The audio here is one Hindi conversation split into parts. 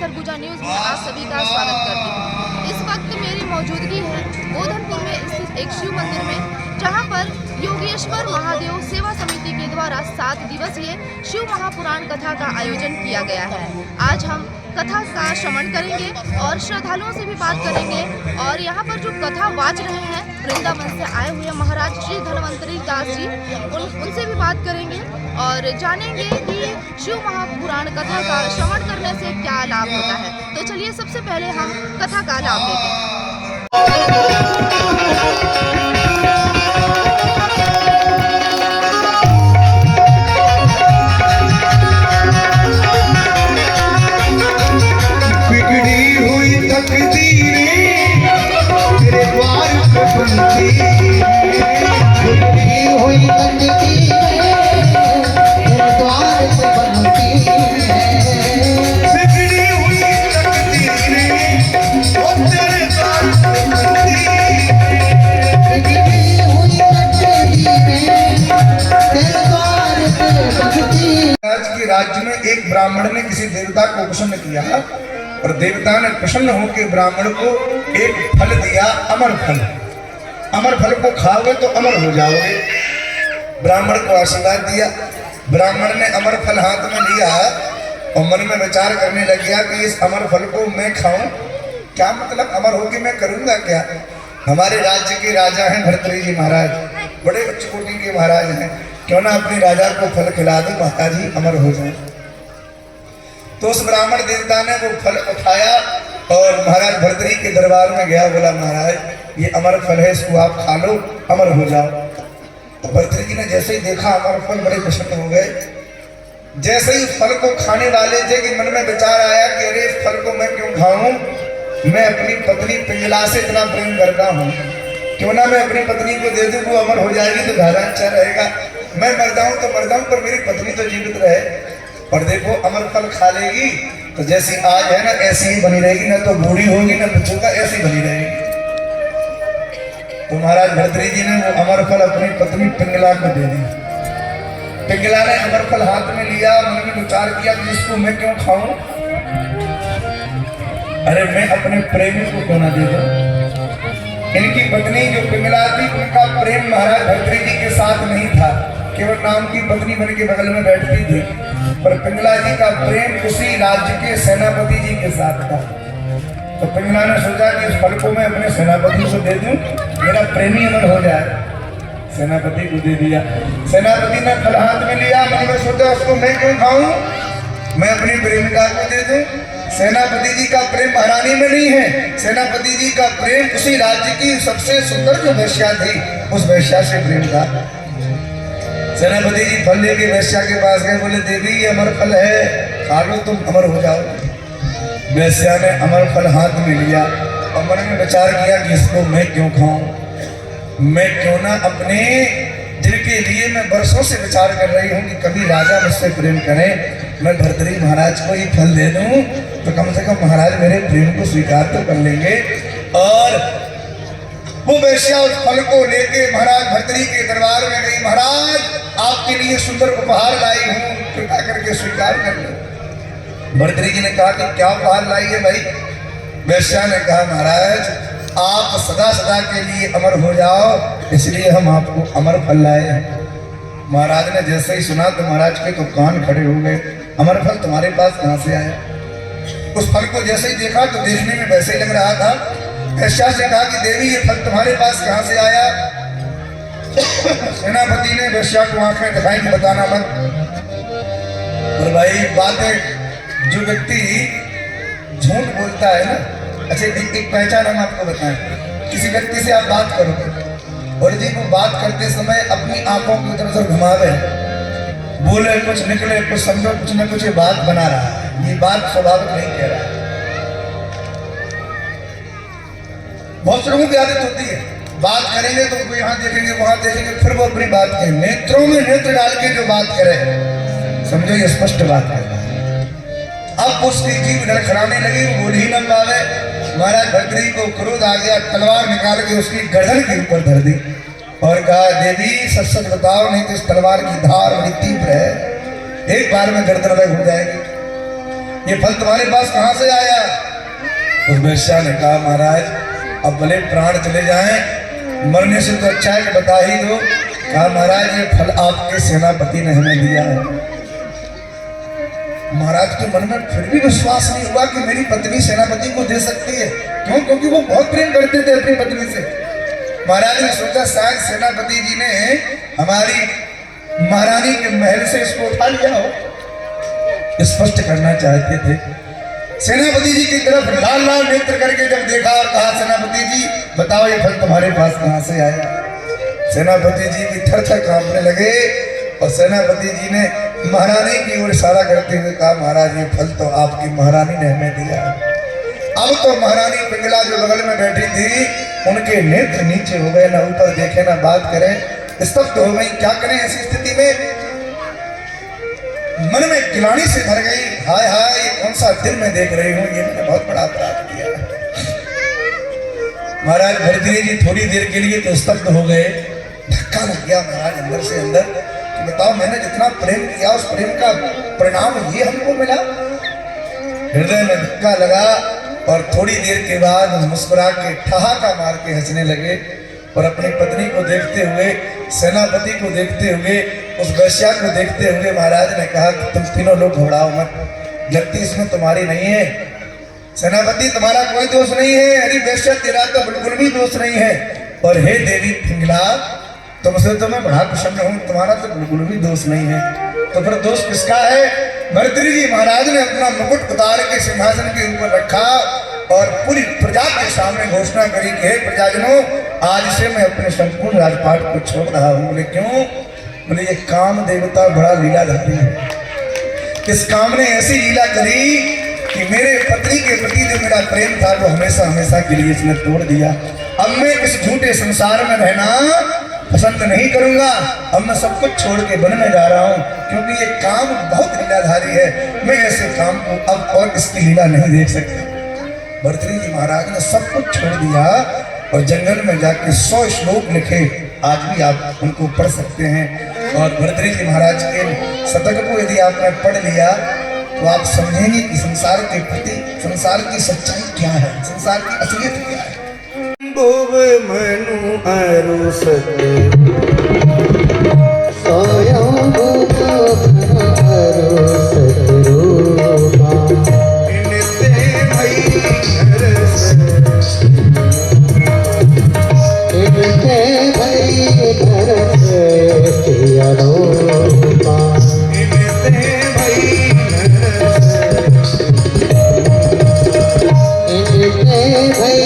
सरगुजा न्यूज़ में आप सभी का स्वागत करती हूँ। इस वक्त मेरी मौजूदगी है गोधनपुर में स्थित एक शिव मंदिर में, जहाँ पर योगेश्वर महादेव सेवा समिति के द्वारा 7 दिवसीय शिव महापुराण कथा का आयोजन किया गया है। आज हम कथा का श्रवण करेंगे और श्रद्धालुओं से भी बात करेंगे। और यहाँ पर जो कथा वाच रहे हैं वृंदावन से आए हुए महाराज श्री धन्वंतरी दास जी, उनसे भी बात करेंगे और जानेंगे कि शिव महापुराण कथा का श्रवण करने से क्या लाभ होता है। तो चलिए सबसे पहले हम कथा का लाभ लेते हैं। राज्य में एक ब्राह्मण ने किसी देवता को प्रसन्न किया और देवता ने प्रसन्न होकर ब्राह्मण को एक फल दिया, अमर फल। अमर फल को खाओगे तो अमर हो जाओगे। ब्राह्मण को आशीर्वाद दिया। ब्राह्मण ने अमर फल हाथ में लिया और मन में विचार करने लग गया कि इस अमर फल को मैं खाऊं, क्या मतलब अमर होकर मैं करूंगा क्या। हमारे राज्य के राजा हैं भर्तृहरि जी महाराज, बड़े उच्च कोटि के महाराज हैं, क्यों ना अपने राजा को फल खिला दो, महाराज जी अमर हो जाए। तो उस ब्राह्मण देवता ने वो फल उठाया और महाराज भर्तृहरि के दरबार में गया, बोला महाराज ये अमर फल है, इसको आप खा लो, अमर हो जाओ। तो भर्तृहरि जी ने जैसे ही देखा अमर फल, बड़े प्रसन्न हो गए। जैसे ही फल को खाने वाले थे कि मन में विचार आया कि अरे इस फल को मैं क्यों खाऊं, मैं अपनी पत्नी पिंगला से इतना प्रेम करता हूँ, क्यों ना मैं अपनी पत्नी को दे दूं, वो अमर हो जाएगी तो धारा अच्छा रहेगा। मैं मर जाऊं तो मर जाऊं पर मेरी पत्नी तो जीवित रहे। और देखो अमर फल खा लेगी तो जैसी आज है ना ऐसी ही बनी रहेगी, ना तो बूढ़ी होगी ना बच्चों का, ऐसी बनी रहेगी। तो महाराज भर्तृहरि जी ने वो अमर फल अपनी पत्नी पिंगला को दे दी। पिंगला ने अमर फल हाथ में लिया, मन में विचार किया कि इसको मैं क्यों खाऊं, अरे मैं अपने प्रेमी को क्यों ना दे दूं। इनकी पत्नी जो पिंगला थी, उनका प्रेम महाराज भर्तृहरि जी के साथ नहीं था, केवल नाम की पत्नी बन के बगल में बैठती थी, पर पिंगला जी का प्रेम उसी राज्य के सेनापति जी के साथ था। तो पिंगला ने सोचा कि इस फल को मैं अपने सेनापति को दे दूं, मेरा प्रेमी अमर हो जाए। सेनापति को दे दिया। सेनापति ने फल हाथ में लिया, मन में सोचा उसको मैं क्यों खाऊं, मैं अपनी प्रेमिका को दे दूं। सेनापति जी का प्रेम महारानी में नहीं है, सेनापति जी का प्रेम उसी राज्य की सबसे सुंदर जो वेश्या थी, उस वेश्या से प्रेम था। सेनापति जी फल लेके वेश्या के पास गए, बोले देवी ये अमर फल है, खा लो तुम अमर हो जाओ। वेश्या ने अमर फल हाथ में लिया और मन में विचार किया कि इसको मैं क्यों खाऊं, मैं क्यों ना अपने जिनके लिए मैं वर्षों से विचार कर रही हूँ कि कभी राजा मुझसे प्रेम करें, मैं भर्तृहरि महाराज को ये फल दे दूं तो कम से कम महाराज मेरे प्रेम को स्वीकार तो कर लेंगे। और वो वेश्या उस फल को लेके महाराज भर्तृहरि के दरबार में गई। महाराज आपके लिए सुंदर उपहार लाई हूँ, कृपा करके स्वीकार कर लो। भर्तृहरि जी ने कहा कि क्या उपहार लाई है भाई। वेश्या ने कहा महाराज आप सदा सदा के लिए अमर हो जाओ, इसलिए हम आपको अमर फल लाए हैं। महाराज ने जैसे ही सुना तो महाराज के तो कान खड़े हो गए, अमर फल तुम्हारे पास कहाँ से आया। उस फल को जैसे ही देखा तो देखने में वैसे ही लग रहा था। वेश्या से कहा कि देवी ये फल तुम्हारे पास कहाँ से आया। सेनापति ने वेश्या को आंखें दिखाई कि बताना मत। और भाई बात है, जो व्यक्ति झूठ बोलता है ना, अच्छा एक पहचान हम आपको बताएं, किसी व्यक्ति से आप बात करोगे और यदि वो बात करते समय अपनी आंखों को इधर उधर घुमावे, बोले कुछ निकले कुछ, समझो कुछ न कुछ बात बना रहा है, ये बात स्वाभाविक नहीं कह रहा है। बहुत से लोगों की आदत होती है, बात करेंगे तो वो यहाँ देखेंगे वहां देखेंगे, फिर वो अपनी बात करें, नेत्रों में नेत्र डाल के जो बात करे समझो ये स्पष्ट बात है। अब उसकी जीभ लड़खड़ाने लगी, वो बोल ही न पावे। महाराज भर्तृहरि को क्रोध आ गया, तलवार निकाल के उसकी गर्दन के ऊपर धर दी और कहा देवी सच सच बताओ, नहीं तो इस तलवार की धार बड़ी तीव्र है, एक बार में गर्दन अलग हो जाएगी। ये फल तुम्हारे पास कहां से आया? उस वेश्या ने कहा महाराज अब भले प्राण चले जाएं, मरने से तो अच्छा है कि बता ही दो। कहा महाराज ये फल आपके सेनापति ने हमें दिया है। महाराज के मन में फिर भी विश्वास नहीं हुआ कि मेरी पत्नी सेनापति को दे सकती है। क्यों? क्योंकि वो बहुत प्रेम करते थे अपनी पत्नी से। महाराज ने सोचा शायद सेनापति जी ने हमारी महारानी के महल से इसको उठा लिया हो, स्पष्ट करना चाहते थे। सेनापति जी की तरफ लाल लाल नेत्र करके जब देखा और कहा सेनापति जी बताओ ये फल तुम्हारे पास कहां से आया? सेनापति जी भी थर थर कांपने लगे और सेनापति जी ने महारानी की ओर इशारा करते हुए कहा महाराज ये फल तो आपकी महारानी ने हमें दिया है। अब तो महारानी पिंगला जो बगल में बैठी थी उनके नेत्र नीचे हो गए, ना ऊपर देखे ना बात करें, स्तब्ध हो गई। क्या करें ऐसी स्थिति में? मन में गिलानी से भर गई, हाय हाय ये कौन सा दिन मैं देख रही हूँ, ये मैंने बहुत बड़ा अपराध किया है। महाराज भरतरी जी थोड़ी देर के लिए तो स्तब्ध हो गए। धक्का लग गया महाराज अंदर से अंदर कि बताओ मैंने जितना प्रेम किया उस प्रेम का परिणाम ये हमको मिला। हृदय में धक्का लगा और थोड़ी देर के बाद मुस्कुरा के ठहाका मार के हंसने लगे और अपनी पत्नी को देखते हुए, सेनापति को देखते हुए, उस वेश्या को देखते हुए महाराज ने कहा कि तुम तीनों लोग घबराओ मत, गलती इसमें तुम्हारी नहीं है। सेनापति तुम्हारा कोई दोष नहीं है, अरे वेश्या तेरा तो बिल्कुल भी दोष नहीं है। और हे देवी पिंगला तुमसे तो मैं बड़ा प्रसन्न हूँ, तुम्हारा तो बिल्कुल भी दोष नहीं है। तो फिर दोष किसका है? भरतरी जी महाराज ने अपना मुकुट उतार के सिंहासन के ऊपर रखा और पूरी प्रजा के सामने घोषणा करी कि हे प्रजाजनों आज से मैं अपने संपूर्ण राजपाट को छोड़ रहा हूँ। बोले क्यों? बोले ये काम देवता बड़ा लीलाधारी है। इस काम ने ऐसी लीला करी कि मेरे पत्नी के प्रति जो मेरा प्रेम था वो हमेशा हमेशा के लिए इसने तोड़ दिया। अब मैं इस झूठे संसार में रहना पसंद नहीं करूंगा। अब मैं सब कुछ छोड़ के वन में जा रहा हूँ क्योंकि ये काम बहुत लीलाधारी है। मैं ऐसे काम को अब और इसकी लीला नहीं देख सकता। भरतरी जी महाराज ने सब कुछ छोड़ दिया और जंगल में जाके 100 श्लोक लिखे, आज भी आप उनको पढ़ सकते हैं। और भरतरी जी महाराज के शतक को यदि आपने पढ़ लिया तो आप समझेंगे कि संसार के प्रति संसार की सच्चाई क्या है, संसार की असलियत क्या है। भुव मनु अरु सत स्वयं भुव अरु सतरूपा नित्य भई घर से नित्य भई घर से अरूपा नित्य भई घर नित्य भई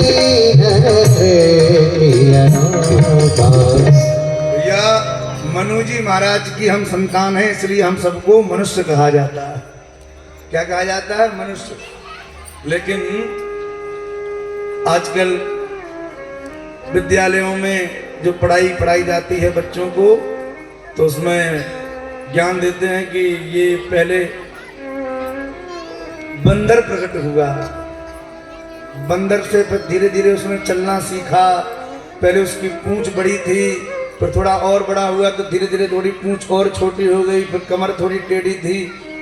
भैया मनु जी महाराज की हम संतान हैं, इसलिए हम सबको मनुष्य कहा जाता है। क्या कहा जाता है? मनुष्य। लेकिन आजकल विद्यालयों में जो पढ़ाई जाती है बच्चों को, तो उसमें ज्ञान देते हैं कि ये पहले बंदर प्रकट हुआ, बंदर से फिर धीरे धीरे उसने चलना सीखा। पहले उसकी पूंछ बड़ी थी, फिर थोड़ा और बड़ा हुआ तो धीरे धीरे थोड़ी पूंछ और छोटी हो गई, फिर कमर थोड़ी टेढ़ी थी,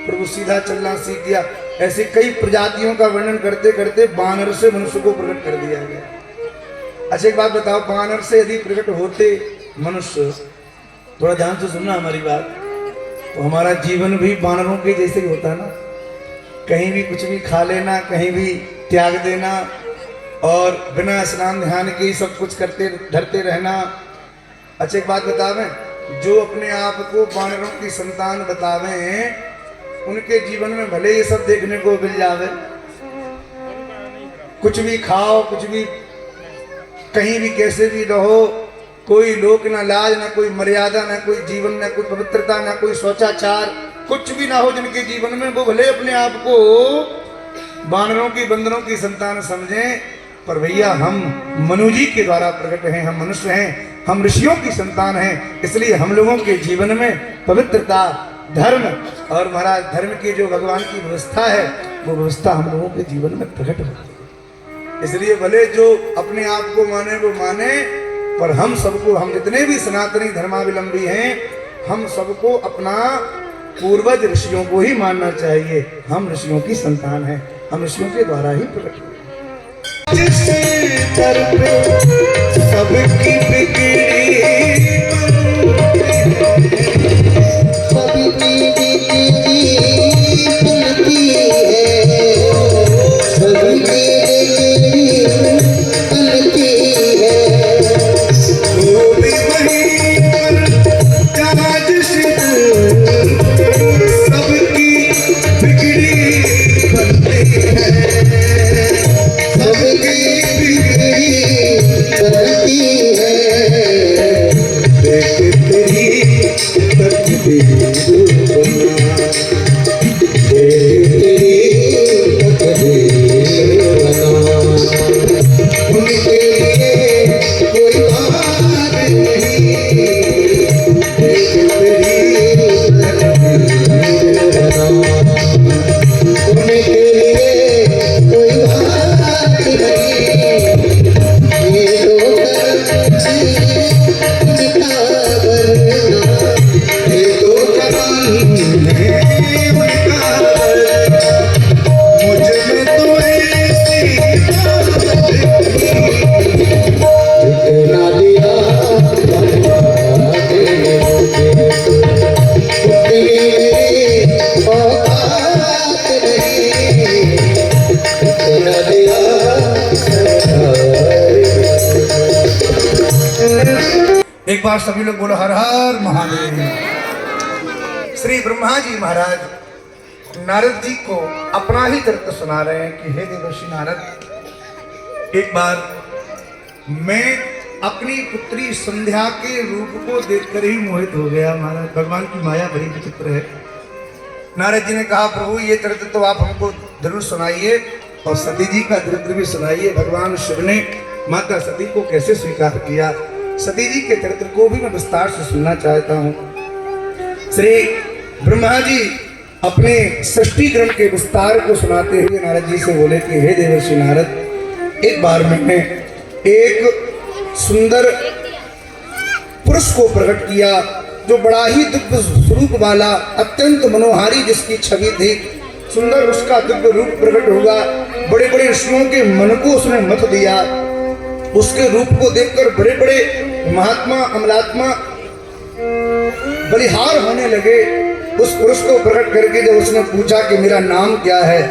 फिर वो सीधा चलना सीख गया। ऐसे कई प्रजातियों का वर्णन करते करते बानर से मनुष्य को प्रकट कर दिया गया। अच्छा एक बात बताओ, बानर से यदि प्रकट होते मनुष्य, थोड़ा ध्यान से सुनना हमारी बात, तो हमारा जीवन भी बानरों के जैसे ही होता ना। कहीं भी कुछ भी खा लेना, कहीं भी त्याग देना और बिना स्नान ध्यान के सब कुछ करते धरते रहना। अच्छा एक बात बतावें, जो अपने आप को बानरों की संतान बतावें उनके जीवन में भले ये सब देखने को मिल जावे, कुछ भी खाओ, कुछ भी कहीं भी कैसे भी रहो, कोई लोक ना लाज, ना कोई मर्यादा, ना कोई जीवन, ना कोई पवित्रता, ना कोई शौचाचार, कुछ भी ना हो जिनके जीवन में, वो भले अपने आप को बानरों की बंदरों की संतान समझें, पर भैया हम मनु जी के द्वारा प्रकट हैं, हम मनुष्य हैं, हम ऋषियों की संतान हैं। इसलिए हम लोगों के जीवन में पवित्रता, धर्म और महाराज धर्म की जो भगवान की व्यवस्था है वो व्यवस्था हम लोगों के जीवन में प्रकट होती है। इसलिए भले जो अपने आप को माने वो माने, पर हम सबको, हम जितने भी सनातनी धर्मावलंबी हैं, हम सबको अपना पूर्वज ऋषियों को ही मानना चाहिए। हम ऋषियों की संतान हैं, हम ऋषियों के द्वारा ही प्रकट हुए। जिस दर पे सबकी बिगड़ी सबकी बिगड़ी बनती है, सबकी बिगड़ी बनती है। वो भी वहीं पर जहाँ जिस दर सबकी बिगड़ी बनती है, सबकी बिगड़ी बनती है। देख तेरी तकदीर बना, तेरी तकदीर बना, उनके लिए कोई बात नहीं। देख तेरी तकदीर बना, उनके लिए कोई बात नहीं। ये लोग उनका वरना, ये तो जवानी है उनका, मुझ में तो ऐसी बात नहीं। जितना दिया भगवान देने मुझे, उतनी मेरी औकात नहीं। जितना दिया एक बार सभी लोग बोलो हर हर महादेव। श्री ब्रह्मा जी महाराज नारद जी को अपना ही चरित्र सुना रहे हैं कि हे देवर्षि नारद, एक बार मैं अपनी पुत्री संध्या के रूप को देखकर ही मोहित हो गया। महाराज भगवान की माया बड़ी विचित्र है। नारद जी ने कहा प्रभु ये चरित्र तो आप हमको जरूर सुनाइए और सती जी का चरित्र भी सुनाइए। भगवान शिव ने माता सती को कैसे स्वीकार किया, सती जी के चरित्र को भी मैं विस्तार से सुनना चाहता हूँ। श्री ब्रह्मा जी अपने सृष्टि क्रम के विस्तार को सुनाते हुए नारद जी से बोले कि हे देवर्षि नारद, एक बार मैंने एक सुंदर पुरुष को प्रकट किया जो बड़ा ही दिव्य स्वरूप वाला, अत्यंत मनोहारी जिसकी छवि थी, सुंदर उसका दिव्य रूप प्रकट हुआ। बड़े बड़े ऋषियों के मन को उसने मत दिया। उसके रूप को देखकर बड़े बड़े महात्मा अमलात्मा बलिहार होने लगे। उस पुरुष को प्रकट करके जब उसने पूछा कि मेरा नाम क्या है,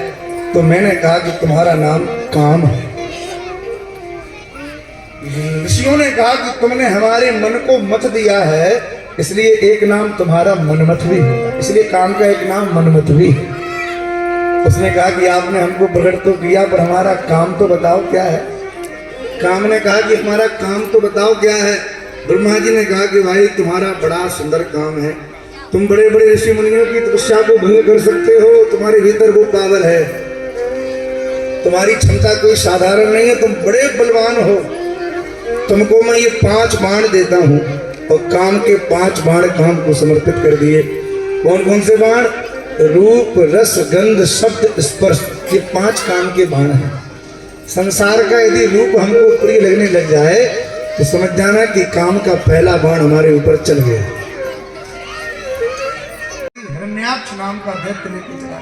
तो मैंने कहा कि तुम्हारा नाम काम है। ऋषियों ने कहा कि तुमने हमारे मन को मत दिया है, इसलिए एक नाम तुम्हारा मनमथवी होगा, इसलिए काम का एक नाम मनमथवी है। उसने कहा कि आपने हमको प्रकट तो किया, पर हमारा काम तो बताओ क्या है। काम ने कहा कि हमारा काम तो बताओ क्या है। ब्रह्मा जी ने कहा कि भाई तुम्हारा बड़ा सुंदर काम है, तुम बड़े बड़े ऋषि मुनियों की तपस्या को भंग कर सकते हो, तुम्हारे भीतर वो पावर है, तुम्हारी क्षमता कोई साधारण नहीं है, तुम बड़े बलवान हो। तुमको मैं ये 5 बाण देता हूँ। और काम के 5 बाण काम को समर्पित कर दिए। कौन कौन से बाण? रूप, रस, गंध, शब्द, स्पर्श, ये 5 काम के बाण हैं। संसार का यदि रूप हमको प्रिय लगने लग जाए तो समझ जाना कि काम का पहला बाण हमारे ऊपर चल गया। हिरण्याक्ष नाम का दैत्य लेके चला।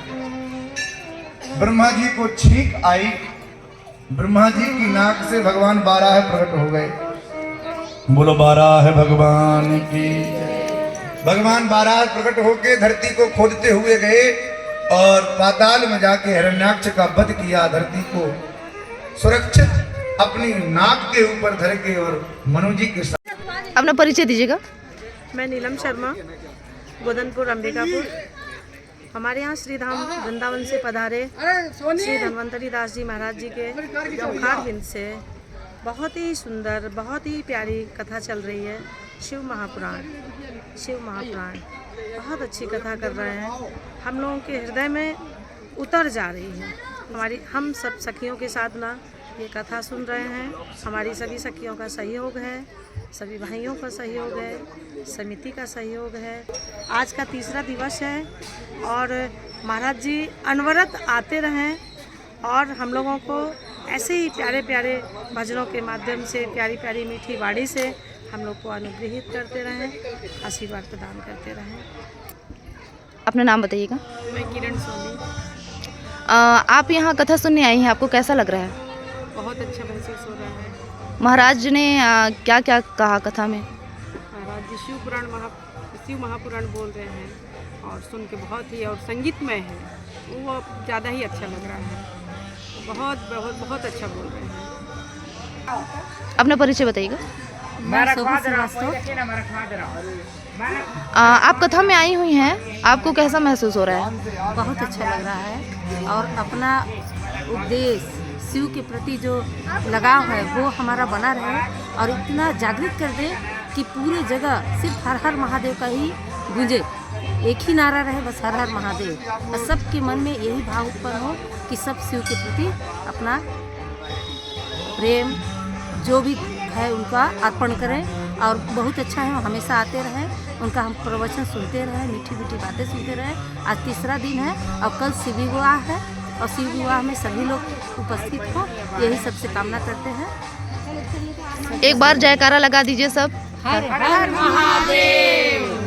ब्रह्मा जी को छींक आई, ब्रह्मा जी की नाक से भगवान 12 प्रकट हो गए। बोलो 12 है भगवान की। भगवान 12 प्रकट होके धरती को खोदते हुए गए और पाताल में जाके हिरण्याक्ष का वध किया। धरती को सुरक्षित अपनी नाक के ऊपर धर के और मनु जी के साथ। अपना परिचय दीजिएगा। मैं नीलम शर्मा, गोदनपुर अंबिकापुर। हमारे यहाँ श्री धाम वृंदावन से पधारे श्री धन्वंतरी दास जी महाराज जी के मुखार बिंद से बहुत ही सुंदर, बहुत ही प्यारी कथा चल रही है। शिव महापुराण बहुत अच्छी कथा कर रहे हैं, हम लोगों के हृदय में उतर जा रही है। हम सब सखियों के साथ ना ये कथा सुन रहे हैं। हमारी सभी सखियों का सहयोग है, सभी भाइयों का सहयोग है, समिति का सहयोग है। आज का 3रा दिवस है और महाराज जी अनवरत आते रहें और हम लोगों को ऐसे ही प्यारे प्यारे भजनों के माध्यम से, प्यारी प्यारी मीठी वाणी से हम लोग को अनुग्रहित करते रहें, आशीर्वाद प्रदान करते रहें। अपना नाम बताइएगा। मैं किरण सोनी। आप यहाँ कथा सुनने आई हैं, आपको कैसा लग रहा है? बहुत अच्छा महसूस हो रहा है। महाराज ने क्या क्या कहा कथा में? महाराज जी शिव महापुराण बोल रहे हैं और सुन के बहुत ही और संगीतमय है, वो ज़्यादा ही अच्छा लग रहा है। बहुत बहुत बहुत अच्छा बोल रहे हैं। अपना परिचय बताइएगा। मैं शोभा श्रीवास्तव। आप कथा में आई हुई हैं, आपको कैसा महसूस हो रहा है? बहुत अच्छा लग रहा है और अपना उद्देश्य शिव के प्रति जो लगाव है वो हमारा बना रहे और इतना जागृत कर दे कि पूरे जगह सिर्फ हर हर महादेव का ही गूंजे, एक ही नारा रहे बस हर हर महादेव, और सबके मन में यही भाव उत्पन्न हो कि सब शिव के प्रति अपना प्रेम जो भी है उनका अर्पण करें। और बहुत अच्छा है, वो हमेशा आते रहें, उनका हम प्रवचन सुनते रहें, मीठी मीठी बातें सुनते रहें। आज तीसरा दिन है और कल शिव विवाह है और शिव विवाह में सभी लोग उपस्थित हों, यही सबसे कामना करते हैं। एक बार जयकारा लगा दीजिए सब। हर हर महादेव।